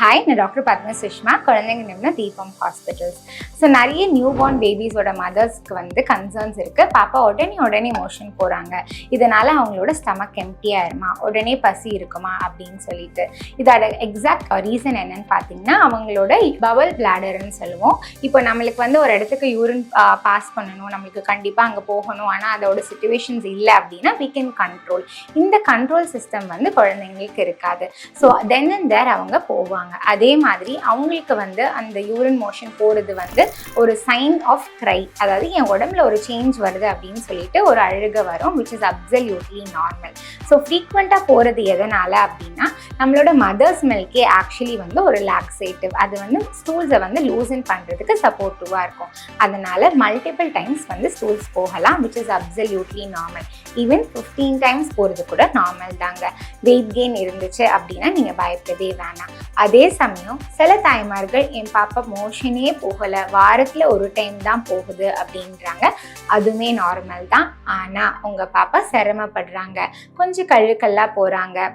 Hi, நான் doctor Padma Sushma, குழந்தைங்க நிபுணர் தீபம் ஹாஸ்பிட்டல்ஸ். ஸோ நிறைய நியூ பார்ன் பேபிஸோட மதர்ஸ்க்கு வந்து கன்சர்ன்ஸ் இருக்குது. பாப்பா உடனே மோஷன் போகிறாங்க, இதனால் அவங்களோட ஸ்டமக் எம்ப்டி ஆயிருமா, உடனே பசி இருக்குமா அப்படின்னு சொல்லிட்டு. இதோட எக்ஸாக்ட் ரீசன் என்னன்னு பார்த்தீங்கன்னா, அவங்களோட பவல் பிளாடர்ன்னு சொல்லுவோம். இப்போ நம்மளுக்கு வந்து ஒரு இடத்துக்கு யூரின் பாஸ் பண்ணணும், நம்மளுக்கு கண்டிப்பாக அங்கே போகணும், ஆனால் அதோட சிச்சுவேஷன்ஸ் இல்லை அப்படின்னா we can கண்ட்ரோல். இந்த கண்ட்ரோல் சிஸ்டம் வந்து குழந்தைங்களுக்கு இருக்காது. ஸோ தென் அண்ட் தேர் அவங்க போவாங்க. அதே மாதிரி அவங்களுக்கு வந்து அந்த யூரின் மோஷன் போகிறது வந்து ஒரு சைன் ஆஃப் க்ரை, அதாவது என் உடம்புல ஒரு சேஞ்ச் வருது அப்படின்னு சொல்லிட்டு ஒரு அழுகை வரும், which is absolutely normal. So ஃப்ரீக்வெண்ட்டாக போகிறது எதனால் அப்படின்னா, நம்மளோட மதர்ஸ் மில்கே ஆக்சுவலி வந்து ஒரு லாக்ஸேட்டிவ், அது வந்து ஸ்டூல்ஸை வந்து லூசன் பண்ணுறதுக்கு சப்போர்ட்டிவாக இருக்கும். அதனால் மல்டிபிள் டைம்ஸ் வந்து ஸ்டூல்ஸ் போகலாம், which is absolutely normal. Even 15 times போகிறது கூட நார்மல் தாங்க. வெயிட் கெயின் இருந்துச்சு அப்படின்னா நீங்கள் பயப்படவே வேணாம். அதே சமயம் சில தாய்மார்கள் என் பாப்பா மோஷனே போகலை, வாரத்தில் ஒரு டைம் தான் போகுது அப்படின்றாங்க. அதுவுமே நார்மல் தான். ஆனால் உங்கள் பாப்பா சிரமப்படுறாங்க, கொஞ்சம் கழுக்கெல்லாம்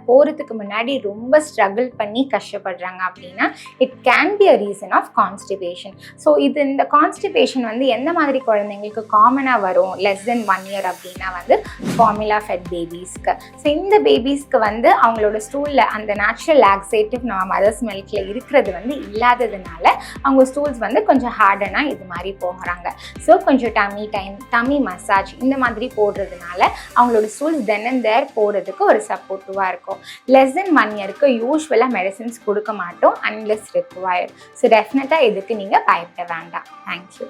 போகிறதுக்கு முன்னாடி ரொம்ப ஸ்ட்ரகிள் பண்ணி கஷ்டப்படுறாங்க அப்படின்னா it can be a reason of constipation. So இந்த கான்ஸ்டிபேஷன் வந்து எந்த மாதிரி குழந்தைங்களுக்கு காமனாக வரும் லெஸ் தென் 1 year அப்படின்னா வந்து ஃபார்முலா ஃபெட் பேபிஸ்க்கு. ஸோ இந்த பேபிஸ்க்கு வந்து அவங்களோட ஸ்டூலில் அந்த நேச்சுரல் லாக்ஸேட்டிவ் நம்ம மதர்ஸ் மில்கில் இருக்கிறது வந்து இல்லாததுனால அவங்க ஸ்டூல்ஸ் வந்து கொஞ்சம் ஹார்டனாக இது மாதிரி போகிறாங்க. ஸோ கொஞ்சம் டம்மி மசாஜ் இந்த மாதிரி போடுறதுனால அவங்களோட ஸ்டூல்ஸ் தென் அண்ட் தேர் போகிறதுக்கு ஒரு சப்போர்ட்டிவாக இருக்கும். லெஸ் தென் 1 yearக்கு யூஸ்வலாக மெடிசின்ஸ் கொடுக்க மாட்டோம் அன்லெஸ் ரிக்வயர்ட். ஸோ டெஃபினட்டாக இதுக்கு நீங்கள் பயப்பட வேண்டாம். தேங்க்யூ.